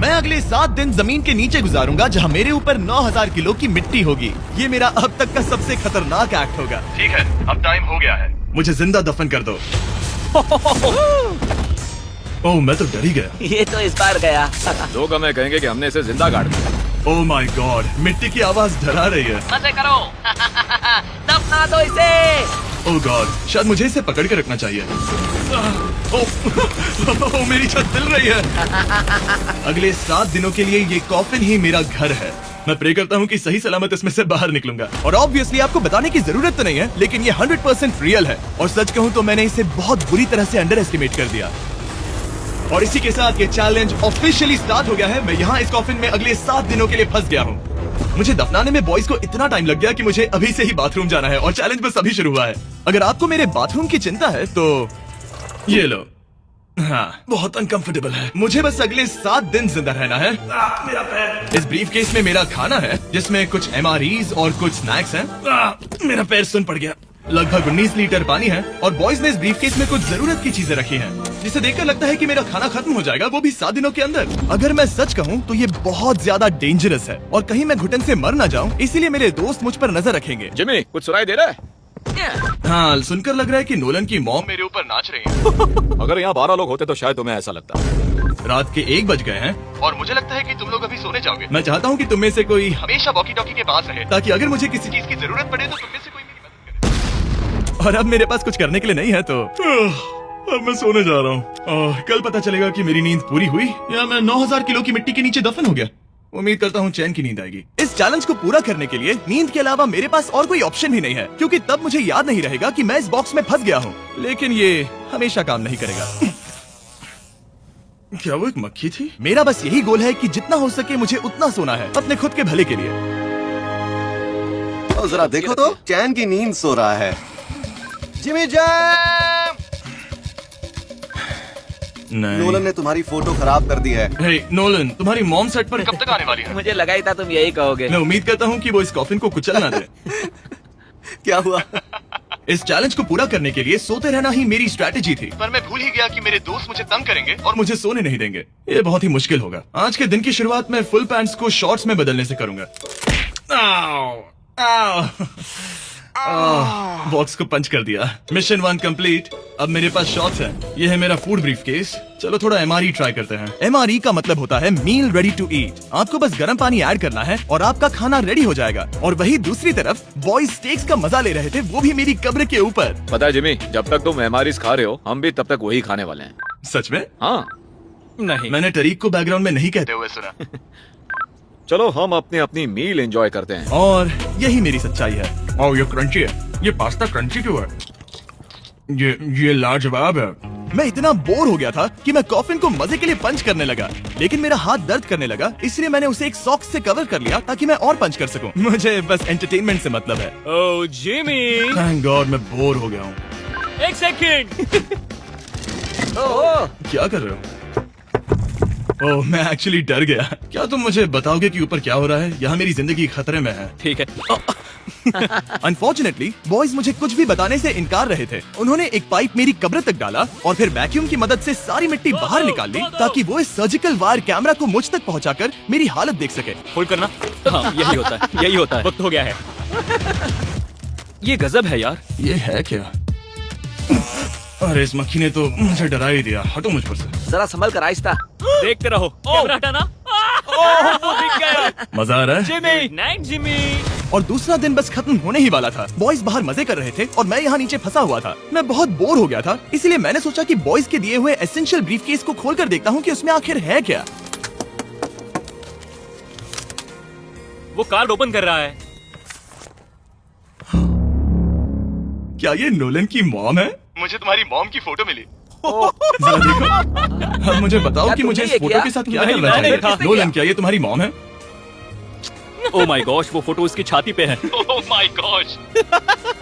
मैं अगले 7 दिन जमीन के नीचे गुजारूंगा जहाँ मेरे ऊपर 9000 किलो की मिट्टी होगी। ये मेरा अब तक का सबसे खतरनाक एक्ट होगा। ठीक है, अब टाइम हो गया है, मुझे जिंदा दफन कर दो। ओह, मैं तो डर ही गया। ये तो इस बार गया। लोग हमें कहेंगे कि हमने इसे जिंदा गाड़ दिया। ओह माय गॉड, मिट्टी की आवाज डरा रही है। मजे करो। दफना दो इसे। ओह गॉड, शायद मुझे इसे पकड़ के रखना चाहिए। ओह, मेरी छत हिल रही है। अगले 7 दिनों के लिए ये कॉफिन ही मेरा घर है। मैं प्रे करता हूँ कि सही सलामत इसमें से बाहर निकलूंगा। और ऑब्वियसली आपको बताने की जरूरत तो नहीं है, लेकिन ये 100% रियल है। और सच कहूँ तो मैंने इसे बहुत बुरी तरह से अंडर एस्टिमेट कर दिया। और इसी के साथ ये चैलेंज ऑफिशियली स्टार्ट हो गया है। मैं यहाँ इस कॉफिन में अगले 7 दिनों के लिए फंस गया हूँ। मुझे दफनाने में बॉयज को इतना टाइम लग गया कि मुझे अभी से ही बाथरूम जाना है और चैलेंज बस अभी शुरू हुआ है। अगर आपको मेरे बाथरूम की चिंता है तो ये लो। हाँ, बहुत अनकंफर्टेबल है। मुझे बस अगले 7 दिन जिंदा रहना है। मेरा पैर। इस ब्रीफ केस में मेरा खाना है, जिसमें कुछ MREs और कुछ स्नैक्स हैं। मेरा पैर सुन पड़ गया। लगभग 19 लीटर पानी है और बॉयज ने इस ब्रीफ केस में कुछ जरूरत की चीजें रखी हैं, जिसे देखकर लगता है कि मेरा खाना खत्म हो जाएगा, वो भी 7 दिनों के अंदर। अगर मैं सच कहूँ तो ये बहुत ज्यादा डेंजरस है और कहीं मैं घुटन से मर ना जाऊँ, इसीलिए मेरे दोस्त मुझ पर नजर रखेंगे। जिमी, कुछ सुनाई दे रहा है? हाँ, सुनकर लग रहा है कि नोलन की मॉम मेरे ऊपर नाच रही है। अगर यहाँ 12 लोग होते तो शायद तुम्हें ऐसा लगता। रात के 1 बज गए हैं और मुझे लगता है कि तुम लोग अभी सोने जाओगे। मैं चाहता हूँ कि तुम में से कोई हमेशा वॉकी टॉकी के पास रहे, ताकि अगर मुझे किसी चीज की जरूरत पड़े तो तुम में से कोई मेरी मदद करे। और अब मेरे पास कुछ करने के लिए नहीं है तो अब मैं सोने जा रहा हूँ। कल पता चलेगा कि मेरी नींद पूरी हुई या मैं 9000 किलो की मिट्टी के नीचे दफन हो गया। उम्मीद करता हूँ चैन की नींद आएगी। इस चैलेंज को पूरा करने के लिए नींद के अलावा मेरे पास और कोई ऑप्शन भी नहीं है, क्योंकि तब मुझे याद नहीं रहेगा कि मैं इस बॉक्स में फंस गया हूँ। लेकिन ये हमेशा काम नहीं करेगा। क्या वो एक मक्खी थी? मेरा बस यही गोल है कि जितना हो सके मुझे उतना सोना है, अपने खुद के भले के लिए। तो जरा देखो तो, चैन की नींद सो रहा है। Jimmy jam! नोलन ने तुम्हारी फोटो खराब कर दी है। हे नोलन, तुम्हारी मॉम सेट पर कब तक आने वाली है? मुझे लगा ही था तुम यही कहोगे। मैं उम्मीद करता हूँ कि वो इस कॉफिन को कुचल ना दे। क्या हुआ? इस चैलेंज को पूरा करने के लिए सोते रहना ही मेरी स्ट्रैटेजी थी, पर मैं भूल ही गया कि मेरे दोस्त मुझे तंग करेंगे और मुझे सोने नहीं देंगे। ये बहुत ही मुश्किल होगा। आज के दिन की शुरुआत मैं फुल पैंट्स को शॉर्ट्स में बदलने से करूंगा। बॉक्स को पंच कर दिया। Mission 1 complete. अब मेरे पास शॉर्ट्स हैं। ये है मेरा फूड ब्रीफ केस। चलो थोड़ा MRE ट्राई करते हैं। MRE का मतलब होता है मील रेडी टू ईट। आपको बस गर्म पानी ऐड करना है और आपका खाना रेडी हो जाएगा। और वही दूसरी तरफ बॉयज स्टेक्स का मजा ले रहे थे, वो भी मेरी कब्र के ऊपर। पता है जिमी, जब तक तुम MREs खा रहे हो, हम भी तब तक वही खाने वाले हैं। सच में? हाँ। नहीं, मैंने टरीक को बैकग्राउंड में नहीं कहते हुए सुना। चलो हम अपनी अपनी मील एंजॉय करते हैं। और यही मेरी सच्चाई है। ओह, ये क्रंची है। ये पास्ता क्रंची क्यों है? ये लाजवाब है। मैं इतना बोर हो गया था कि मैं कॉफिन को मजे के लिए पंच करने लगा, लेकिन मेरा हाथ दर्द करने लगा, इसलिए मैंने उसे एक सॉक्स से कवर कर लिया ताकि मैं और पंच कर सकूं। मुझे बस एंटरटेनमेंट से मतलब है। ओह जिमी, थैंक गॉड मैं बोर हो गया हूँ। एक सेकंड। क्या कर रहे हो? ओह, मैं एक्चुअली डर गया। क्या तुम मुझे बताओगे कि ऊपर क्या हो रहा है? यहाँ मेरी जिंदगी खतरे में है। ठीक है। अनफॉर्चुनेटली बॉयज मुझे कुछ भी बताने से इनकार रहे थे। उन्होंने एक पाइप मेरी कब्र तक डाला और फिर वैक्यूम की मदद से सारी मिट्टी बाहर निकाल ली, ताकि वो इस सर्जिकल वायर कैमरा को मुझ तक पहुंचाकर मेरी हालत देख सके। होल्ड करना। हाँ, यही होता है, यही होता है। वक्त हो गया है। ये गजब है यार। ये है क्या? अरे इस मक्खी ने तो मुझे डरा ही दिया। हटो मुझ पर से। जरा संभल कर आहिस्ता। देखते रहो। कैमरा हटाना। वो दिख गया। मजा आ रहा है? Jimmy, night Jimmy. और दूसरा दिन बस खत्म होने ही वाला था। बॉयज बाहर मजे कर रहे थे और मैं यहाँ नीचे फंसा हुआ था। मैं बहुत बोर हो गया था, इसलिए मैंने सोचा कि बॉयज के दिए हुए एसेंशियल ब्रीफकेस को खोलकर देखता हूँ कि उसमें आखिर है क्या। वो कार्ड ओपन कर रहा है। क्या ये नोलन की मॉम है? मुझे तुम्हारी मॉम की फोटो मिली। जरा देखो। अब मुझे बताओ क्या कि मुझे तुमने इस ये फोटो किया? के साथ क्या नहीं, करना मैंने चाहिए? कहा। नोलन, क्या ये तुम्हारी मॉम है? ओह माय गॉश, वो फोटो उसकी छाती पे है। Oh my gosh.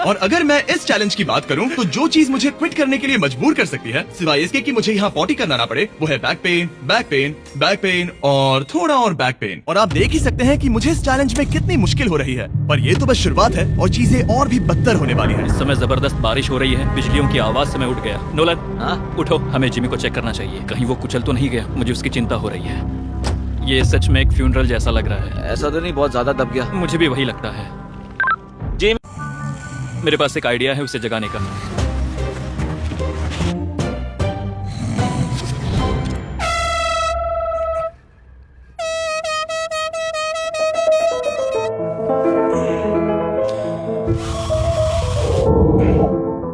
और अगर मैं इस चैलेंज की बात करूं तो जो चीज मुझे क्विट करने के लिए मजबूर कर सकती है, सिवाय इसके कि मुझे यहाँ पॉटी करना ना पड़े, वो है back pain, back pain, back pain और थोड़ा और बैक पेन। और आप देख ही सकते हैं कि मुझे इस चैलेंज में कितनी मुश्किल हो रही है। पर ये तो बस शुरुआत है और चीजें और भी बदतर होने वाली है। इस समय जबरदस्त बारिश हो रही है। बिजलियों की आवाज से मैं उठ गया। नोलन, हाँ? उठो, हमें जिमी को चेक करना चाहिए। कहीं वो कुचल तो नहीं गया। मुझे उसकी चिंता हो रही है। ये सच में एक फ्यूनरल जैसा लग रहा है। ऐसा तो नहीं बहुत ज्यादा दब गया। मुझे भी वही लगता है। जिम, मेरे पास एक आइडिया है उसे जगाने का।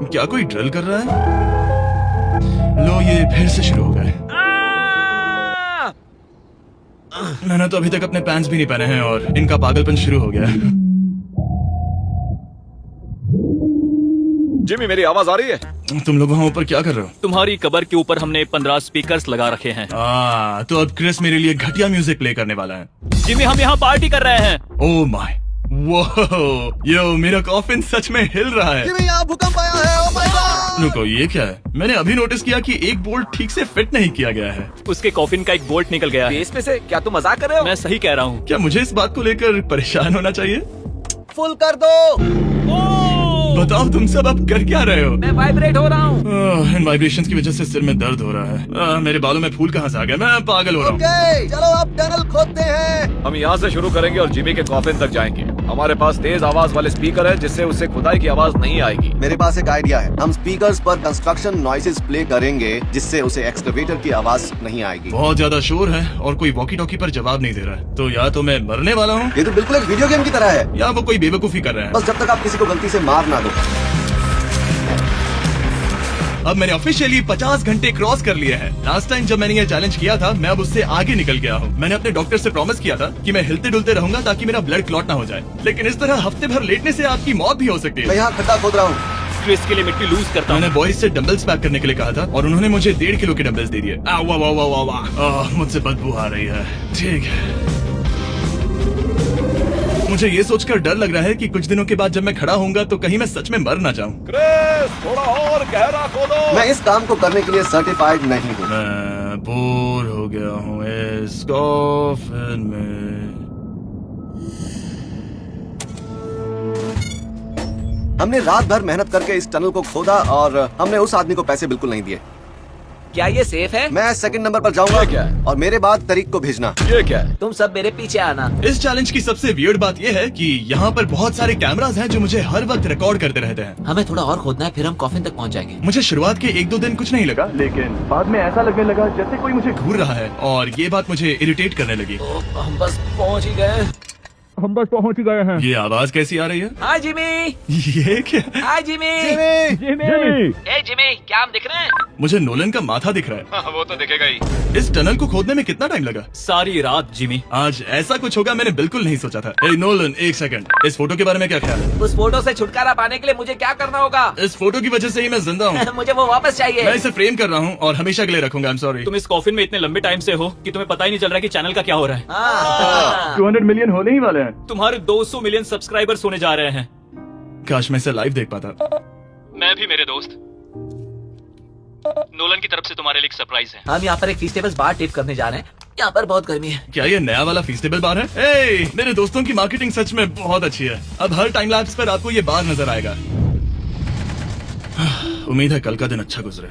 क्या कोई ड्रिल कर रहा है? लो, ये फिर से शुरू हो गए। मैंने तो अभी तक अपने पैंट्स भी नहीं पहने हैं और इनका पागलपन शुरू हो गया है। जिमी, मेरी आवाज आ रही है? तुम लोग वहाँ ऊपर क्या कर रहे हो? तुम्हारी कबर के ऊपर हमने 15 स्पीकर्स लगा रखे हैं। तो अब क्रिस मेरे लिए घटिया म्यूजिक प्ले करने वाला है। जिमी, हम यहाँ पार्टी कर रहे हैं। ओह माय, वो यो, मेरा कॉफिन सच में हिल रहा है। जिमी, यहाँ भूकंप आया है। Oh my God! रुको, ये क्या है? मैंने अभी नोटिस किया कि एक बोल्ट ठीक से फिट नहीं किया गया है। उसके कॉफिन का एक बोल्ट निकल गया है। बेस में से क्या तुम मजाक कर रहे हो? मैं सही कह रहा हूँ। क्या मुझे इस बात को लेकर परेशान होना चाहिए? फुल कर दो। बताओ तुम सब अब कर क्या रहे हो? मैं वाइब्रेट हो रहा हूँ। इन वाइब्रेशंस की वजह से सिर में दर्द हो रहा है। मेरे बालों में फूल कहाँ से आ गए? मैं पागल हो रहा हूँ। ओके, चलो अब टनल खोदते हैं। हम यहाँ से शुरू करेंगे और जिमी के कॉफिन तक जाएंगे। हमारे पास तेज आवाज वाले स्पीकर है जिससे उससे खुदाई की आवाज नहीं आएगी। मेरे पास एक आइडिया है। हम स्पीकर्स पर कंस्ट्रक्शन नॉइसेस प्ले करेंगे जिससे उसे एक्सकवेटर की आवाज नहीं आएगी। बहुत ज्यादा शोर है और कोई वॉकी टॉकी पर जवाब नहीं दे रहा है। तो या तो मैं मरने वाला हूँ ये तो बिल्कुल एक वीडियो गेम की तरह है। या वो कोई बेवकूफी कर रहा है। बस जब तक आप किसी को गलती से मार ना दो। अब मैंने ऑफिशियली 50 घंटे क्रॉस कर लिए हैं। लास्ट टाइम जब मैंने ये चैलेंज किया था, मैं अब उससे आगे निकल गया हूँ। मैंने अपने डॉक्टर से प्रॉमिस किया था कि मैं हिलते डुलते रहूंगा ताकि मेरा ब्लड क्लॉट ना हो जाए। लेकिन इस तरह हफ्ते भर लेटने से आपकी मौत भी हो सकती मैं है। यहाँ खड्डा खोद रहा हूँ। क्रिस के लिए मिट्टी लूज करता हूँ। मैंने बॉयज से डंबल्स पैक करने के लिए कहा था और उन्होंने मुझे 1.5 किलो के डंबल्स दे दिए। वाह वाह वाह वाह वाह, मुझसे बदबू आ रही है। ठीक है, मुझे ये सोचकर डर लग रहा है कि कुछ दिनों के बाद जब मैं खड़ा होऊंगा तो कहीं मैं सच में मर ना जाऊं। क्रिस, थोड़ा और गहरा खोदो। मैं इस काम को करने के लिए सर्टिफाइड नहीं हूँ। मैं बोर हो गया हूँ इस कॉफिन में। हमने रात भर मेहनत करके इस टनल को खोदा और हमने उस आदमी को पैसे बिल्कुल नहीं दिए। क्या ये सेफ है? मैं सेकंड नंबर पर जाऊंगा। ये क्या है? और मेरे बाद तरीक को भेजना। ये क्या है? तुम सब मेरे पीछे आना। इस चैलेंज की सबसे वियर्ड बात यह है कि यहाँ पर बहुत सारे कैमरास हैं जो मुझे हर वक्त रिकॉर्ड करते रहते हैं। हमें थोड़ा और खोदना है, फिर हम कॉफिन तक पहुँच जाएंगे। मुझे शुरुआत के 1-2 दिन कुछ नहीं लगा, लेकिन बाद में ऐसा लगने लगा जैसे कोई मुझे घूर रहा है और ये बात मुझे इरिटेट करने लगी। हम बस पहुँच ही गए। हम बस पहुँच गए हैं। ये आवाज कैसी आ रही है? हाय जिमी। ये क्या? हाय जिमी। जिमी, ए जिमी, क्या हम दिख रहे हैं? मुझे नोलन का माथा दिख रहा हाँ, वो तो दिखेगा ही। है। इस टनल को खोदने में कितना टाइम लगा? सारी रात जिमी। आज ऐसा कुछ होगा मैंने बिल्कुल नहीं सोचा था। ए नोलन, एक सेकंड, इस फोटो के बारे में क्या ख्याल है? उस फोटो से छुटकारा पाने के लिए मुझे क्या करना होगा? इस फोटो की वजह से ही मैं जिंदा हूँ। मुझे वो वापस मैं चाहिए। इसे फ्रेम कर रहा हूँ और हमेशा के लिए रखूंगा। I am sorry. तुम इस कॉफिन में इतने लंबे टाइम से हो कि तुम्हें पता ही नहीं चल रहा कि चैनल का क्या हो रहा है। हाँ। 200 मिलियन होने ही वाले हैं। तुम्हारे 200 मिलियन सब्सक्राइबर्स होने जा रहे हैं। काश मैं इसे लाइव देख पाता। मैं भी, मेरे दोस्त। नोलन की तरफ से तुम्हारे लिए एक सरप्राइज है। हम यहाँ पर एक फीस्टेबल बार टिप करने जा रहे हैं। यहाँ पर बहुत गर्मी है। क्या ये नया वाला फीस्टेबल बार है? ए, मेरे दोस्तों की मार्केटिंग सच में बहुत अच्छी है। अब हर टाइम लैप्स पर आपको ये बार नजर आएगा। उम्मीद है कल का दिन अच्छा गुजरे।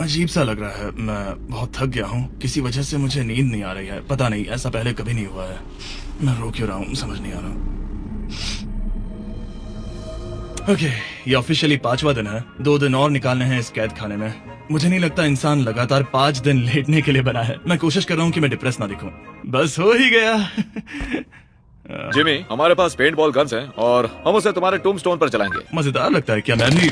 अजीब सा लग रहा है, मैं बहुत थक गया हूँ। किसी वजह से मुझे नींद नहीं आ रही है। पता नहीं, ऐसा पहले कभी नहीं हुआ है। मैं रो क्यों रहा हूँ समझ नहीं आ रहा। ओके, ये ऑफिशियली 5वां दिन है। 2 दिन और निकालने हैं इस कैद खाने में। मुझे नहीं लगता इंसान लगातार 5 दिन लेटने के लिए बना है। मैं कोशिश कर रहा हूँ कि मैं डिप्रेस ना दिखूं। बस हो ही गया। जिमी, हमारे पास पेंट बॉल गन्स हैं और हम उसे तुम्हारे टूम्बस्टोन पर चलाएंगे। मजेदार लगता है क्या? मैं भी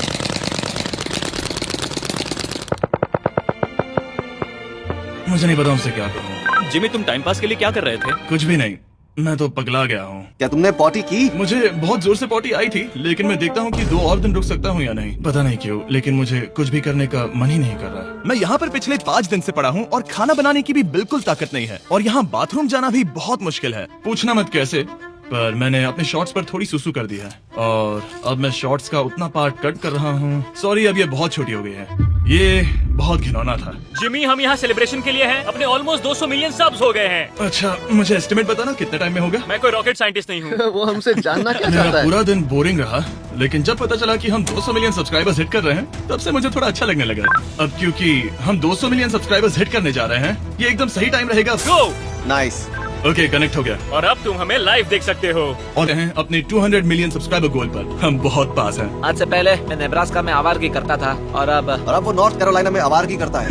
मुझे नहीं पता उनसे क्या कहूँ। जिमी, तुम टाइम पास के लिए क्या कर रहे थे? कुछ भी नहीं, मैं तो पगला गया हूँ। क्या तुमने पॉटी की? मुझे बहुत जोर से पॉटी आई थी, लेकिन मैं देखता हूँ कि 2 और दिन रुक सकता हूँ या नहीं। पता नहीं क्यों, लेकिन मुझे कुछ भी करने का मन ही नहीं कर रहा। मैं यहाँ पर पिछले 5 दिन से पड़ा हूँ और खाना बनाने की भी बिल्कुल ताकत नहीं है। और यहाँ बाथरूम जाना भी बहुत मुश्किल है। पूछना मत कैसे, पर मैंने अपने शॉर्ट्स पर थोड़ी सुसु कर दी है और अब मैं शॉर्ट्स का उतना पार्ट कट कर रहा हूँ। सॉरी, अब ये बहुत छोटी हो गई है। ये बहुत घिनौना था। जिमी, हम यहाँ सेलिब्रेशन के लिए हैं। अपने ऑलमोस्ट 200 मिलियन सब्स हो गए हैं। अच्छा, मुझे एस्टिमेट बताना कितने टाइम में होगा? मैं कोई रॉकेट साइंटिस्ट नहीं हूँ। वो हमसे जानना क्या मेरा चाहता है? पूरा दिन बोरिंग रहा, लेकिन जब पता चला कि हम 200 मिलियन सब्सक्राइबर्स हिट कर रहे हैं, तब से मुझे थोड़ा अच्छा लगने लगा। अब क्योंकि हम 200 मिलियन सब्सक्राइबर्स हिट करने जा रहे हैं, ये एकदम सही टाइम रहेगा। गो! नाइस। ओके, कनेक्ट हो गया। और अब तुम हमें लाइव देख सकते हो। और हैं अपने 200 मिलियन सब्सक्राइबर गोल पर हम बहुत पास हैं। आज से पहले मैं नेब्रास्का में आवारगी करता था और अब वो नॉर्थ कैरोलिना में आवारगी करता है।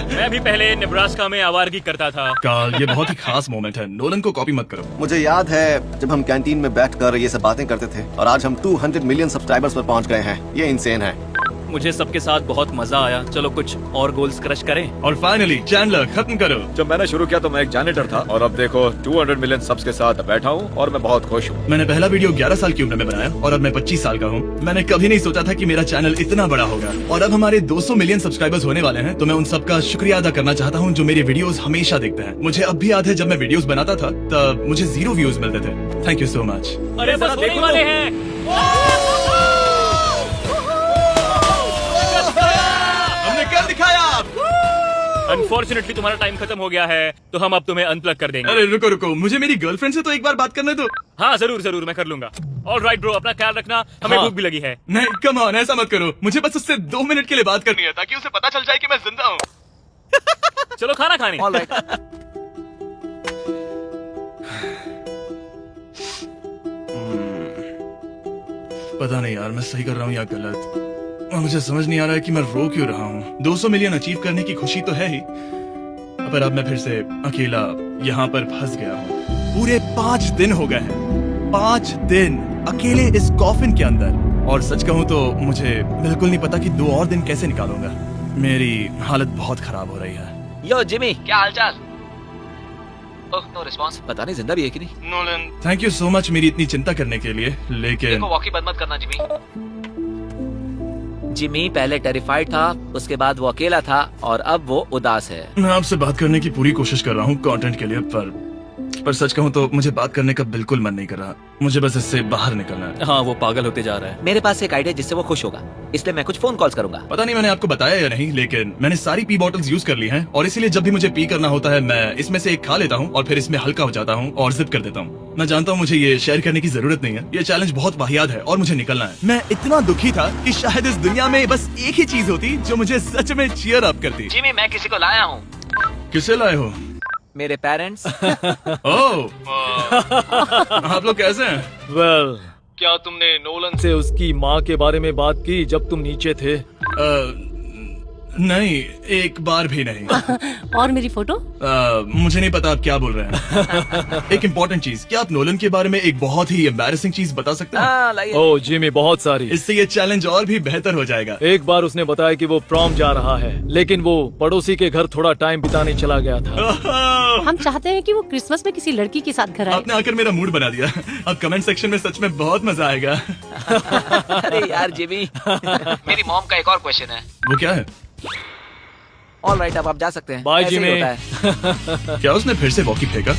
मैं भी पहले नेब्रास्का में आवारगी करता था। कार्ल, ये बहुत ही खास मोमेंट है, नोलन को कॉपी मत करो। मुझे याद है जब हम कैंटीन में बैठकर ये सब बातें करते थे और आज हम 200 मिलियन सब्सक्राइबर्स पर पहुंच गए हैं। ये इंसेन है। मुझे सबके साथ बहुत मजा आया। चलो कुछ और गोल्स क्रश करें। और फाइनली चैंडलर, खत्म करो। जब मैंने शुरू किया तो मैं एक जैनिटर था और अब देखो 200 मिलियन सब्स के साथ बैठा हूँ और मैं बहुत खुश हूँ। मैंने पहला वीडियो 11 साल की उम्र में बनाया और अब मैं 25 साल का हूँ। मैंने कभी नहीं सोचा था कि मेरा चैनल इतना बड़ा होगा और अब हमारे 200 मिलियन सब्सक्राइबर्स होने वाले हैं। तो मैं उन सबका शुक्रिया अदा करना चाहता हूँ जो मेरे वीडियोस हमेशा देखते हैं। मुझे अब भी याद है जब मैं वीडियोस बनाता था तब मुझे 0 व्यूज मिलते थे। Thank you so much. अरे जरा देखो वाले हैं। हमने कर दिखाया। अनफॉर्चुनेटली तुम्हारा टाइम खत्म हो गया है, तो हम अब तुम्हें अनप्लग कर देंगे। अरे रुको रुको, मुझे मेरी गर्लफ्रेंड से तो एक बार बात करने दो। हाँ जरूर जरूर, मैं कर लूंगा। ऑलराइट ब्रो, अपना ख्याल रखना। हमें हाँ। भूख भी लगी है। नहीं, कम ऑन, ऐसा मत करो। मुझे बस उससे 2 मिनट के लिए बात करनी है ताकि उसे पता चल जाए कि मैं जिंदा हूँ। चलो खाना खाने। ऑलराइट। पता नहीं यार, मैं सही कर रहा हूँ या गलत। और मुझे समझ नहीं आ रहा है कि मैं रो क्यों रहा हूँ। 200 मिलियन अचीव करने की खुशी तो है ही, पर अब मैं फिर से अकेला यहाँ पर फंस गया हूँ। पूरे 5 दिन हो गए हैं, 5 दिन अकेले इस कॉफिन के अंदर। और सच कहूँ तो मुझे बिल्कुल नहीं पता कि 2 और दिन कैसे निकालूंगा। मेरी हालत बहुत खराब हो रही है। यो जिमी, क्या हालचाल? ओह, नो रिस्पांस। पता नहीं जिंदा भी है कि नहीं। Nolan, thank you so much मेरी इतनी चिंता करने के लिए, लेकिन देखो, वॉकी बंद मत करना जिमी। जिमी पहले टेरिफाइड था, उसके बाद वो अकेला था और अब वो उदास है। मैं आपसे बात करने की पूरी कोशिश कर रहा हूँ कंटेंट के लिए, पर सच कहूँ तो मुझे बात करने का बिल्कुल मन नहीं कर रहा। मुझे बस इससे बाहर निकलना है। हाँ, वो पागल होते जा रहा है। मेरे पास एक आइडिया जिससे वो खुश होगा, इसलिए मैं कुछ फोन कॉल्स करूंगा। पता नहीं मैंने आपको बताया या नहीं, लेकिन मैंने सारी पी बॉटल्स यूज कर ली हैं और इसीलिए जब भी मुझे पी करना होता है मैं इसमें से एक खा लेता हूँ और फिर इसमें हल्का हो जाता हूँ और जिप कर देता हूँ। मैं जानता हूँ मुझे ये शेयर करने की जरूरत नहीं है, ये चैलेंज बहुत वाहियात है और मुझे निकलना है। मैं इतना दुखी था कि शायद इस दुनिया में बस एक ही चीज होती जो मुझे सच में चीयर अप करती। जिमी, मैं किसी को लाया हूँ। किसे लाए हो? मेरे पेरेंट्स। ओह, आप लोग कैसे हैं? वेल, क्या तुमने नोलन से उसकी माँ के बारे में बात की जब तुम नीचे थे? नहीं, एक बार भी नहीं। और मेरी फोटो? मुझे नहीं पता आप क्या बोल रहे हैं। एक इम्पोर्टेंट चीज, क्या आप नोलन के बारे में एक बहुत ही एम्बैरेसिंग चीज बता सकते हैं? हाँ, लाइए। ओह जिमी, बहुत सारी। इससे ये चैलेंज और भी बेहतर हो जाएगा। एक बार उसने बताया कि वो प्रॉम जा रहा है, लेकिन वो पड़ोसी के घर थोड़ा टाइम बिताने चला गया था। हम चाहते हैं कि वो क्रिसमस में किसी लड़की के साथ घर आए। आपने आकर मेरा मूड बना दिया। अब कमेंट सेक्शन में सच में बहुत मजा आएगा। अरे यार जिमी, मेरी मॉम का एक और क्वेश्चन है। वो क्या है? ऑलराइट, अब आप जा सकते हैं। बाय ऐसे ही जिमी। होता है। क्या उसने फिर से वॉकी फेंका?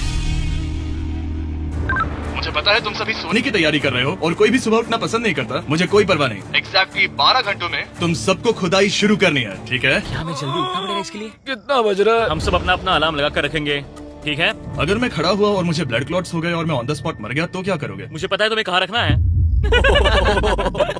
मुझे पता है तुम सभी सोने की तैयारी कर रहे हो और कोई भी सुबह उठना पसंद नहीं करता। मुझे कोई परवाह नहीं। एग्जैक्टली 12 घंटों में तुम सबको खुदाई शुरू करनी है, ठीक है? क्या हमें जल्दी उठना पड़ेगा इसके लिए? कितना बज रहा है? हम सब अपना अपना अलार्म लगा कर रखेंगे, ठीक है? अगर मैं खड़ा हुआ और मुझे ब्लड क्लॉट्स हो गए और मैं ऑन द स्पॉट मर गया तो क्या करोगे? मुझे पता है तुम्हें कहाँ रखना है।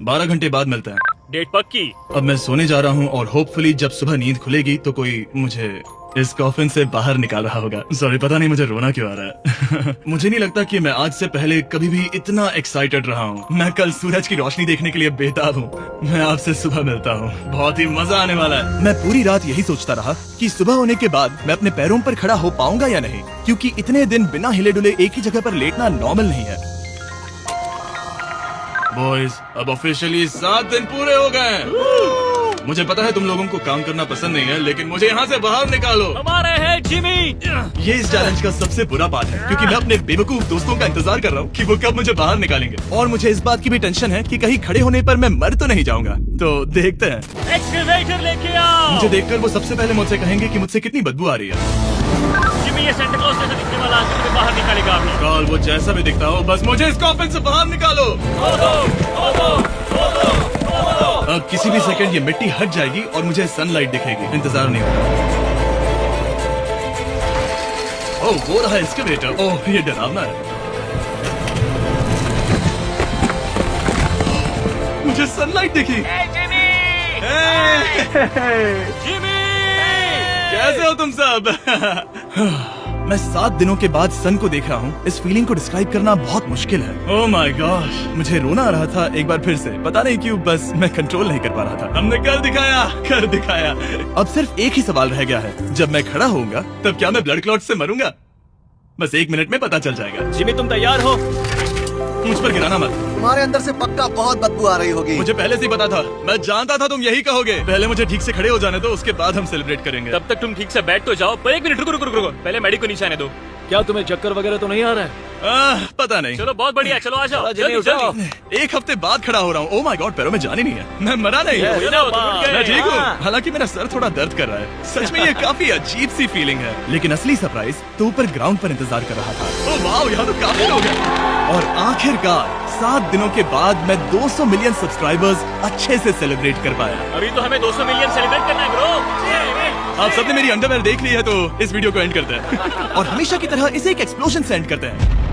12 घंटे बाद मिलते हैं। डेट पक्की। अब मैं सोने जा रहा हूँ और होपफुली जब सुबह नींद खुलेगी तो कोई मुझे इस कॉफिन से बाहर निकाल रहा होगा। सॉरी, पता नहीं मुझे रोना क्यों आ रहा है। मुझे नहीं लगता कि मैं आज से पहले कभी भी इतना एक्साइटेड रहा हूँ। मैं कल सूरज की रोशनी देखने के लिए बेताब हूँ। मैं आपसे सुबह मिलता हूँ, बहुत ही मजा आने वाला है। मैं पूरी रात यही सोचता रहा कि सुबह होने के बाद मैं अपने पैरों पर खड़ा हो पाऊंगा या नहीं, क्योंकि इतने दिन बिना हिले डुले एक ही जगह पर लेटना नॉर्मल नहीं है। बॉयज, अब ऑफिशियली 7 दिन पूरे हो गए। मुझे पता है तुम लोगों को काम करना पसंद नहीं है, लेकिन मुझे यहाँ से बाहर निकालो। हमारे हैं जिमी। ये इस चैलेंज का सबसे बुरा पार्ट है, क्योंकि मैं अपने बेवकूफ दोस्तों का इंतजार कर रहा हूँ कि वो कब मुझे बाहर निकालेंगे। और मुझे इस बात की भी टेंशन है कि कहीं खड़े होने पर मैं मर तो नहीं जाऊंगा। तो देखते हैं। एक्सकवेटर लेके आओ। मुझे देखकर वो सबसे पहले मुझसे कहेंगे कि मुझसे कितनी बदबू आ रही है। जिमी, ये सेंटा क्लॉज जैसा दिखने वाला आदमी तुम्हें बाहर निकालेगा अभी। काल, वो जैसा भी दिखता हो, बस मुझे इस कॉफिन से बाहर निकालो। अब किसी भी सेकंड ये मिट्टी हट जाएगी और मुझे सनलाइट दिखेगी। इंतजार नहीं होगा। ओह, वो रहा एक्सकवेटर। ओह, ये डरावना है। मुझे सनलाइट दिखी। जिमी, कैसे हो तुम सब? मैं 7 दिनों के बाद सन को देख रहा हूँ। इस फीलिंग को डिस्क्राइब करना बहुत मुश्किल है। ओह माय गॉश, मुझे रोना आ रहा था एक बार फिर से। पता नहीं क्यों, बस मैं कंट्रोल नहीं कर पा रहा था। हमने कर दिखाया। अब सिर्फ एक ही सवाल रह गया है, जब मैं खड़ा होऊंगा तब क्या मैं ब्लड क्लॉट से मरूंगा? बस 1 मिनट में पता चल जाएगा। जिमी तुम तैयार हो? मुझ पर गिराना मत। तुम्हारे अंदर से पक्का बहुत बदबू आ रही होगी। मुझे पहले से ही पता था। मैं जानता था तुम यही कहोगे। पहले मुझे ठीक से खड़े हो जाने दो, उसके बाद हम सेलिब्रेट करेंगे। तब तक तुम ठीक से बैठ तो जाओ। पर 1 मिनट रुको। पहले मेडी को नीचे आने दो। क्या तुम्हें चक्कर वगैरह तो नहीं आ रहा है? पता नहीं। चलो बहुत बढ़िया, चलो आ जाओ जल्दी। 1 हफ्ते बाद खड़ा हो रहा हूँ। ओह माय गॉड, पैरों में जान ही नहीं है। मैं मरा नहीं हूँ। मैं ठीक हूँ। हालांकि मेरा सर थोड़ा दर्द कर रहा है। सच में ये काफी अजीब सी फीलिंग है। लेकिन असली सरप्राइज तो ऊपर ग्राउंड पर इंतजार कर रहा था। ओह वाह, यहाँ तो काफी लोग हैं। और आखिरकार 7 दिनों के बाद मैं 200 मिलियन सब्सक्राइबर्स अच्छे से सेलिब्रेट कर पाया। अभी तो हमें 200 मिलियन सेलिब्रेट करना है ब्रो। आप सबने मेरी अंडरवेयर देख ली है, तो इस वीडियो को एंड करते हैं और हमेशा की तरह इसे एक एक्सप्लोजन से एंड करते हैं।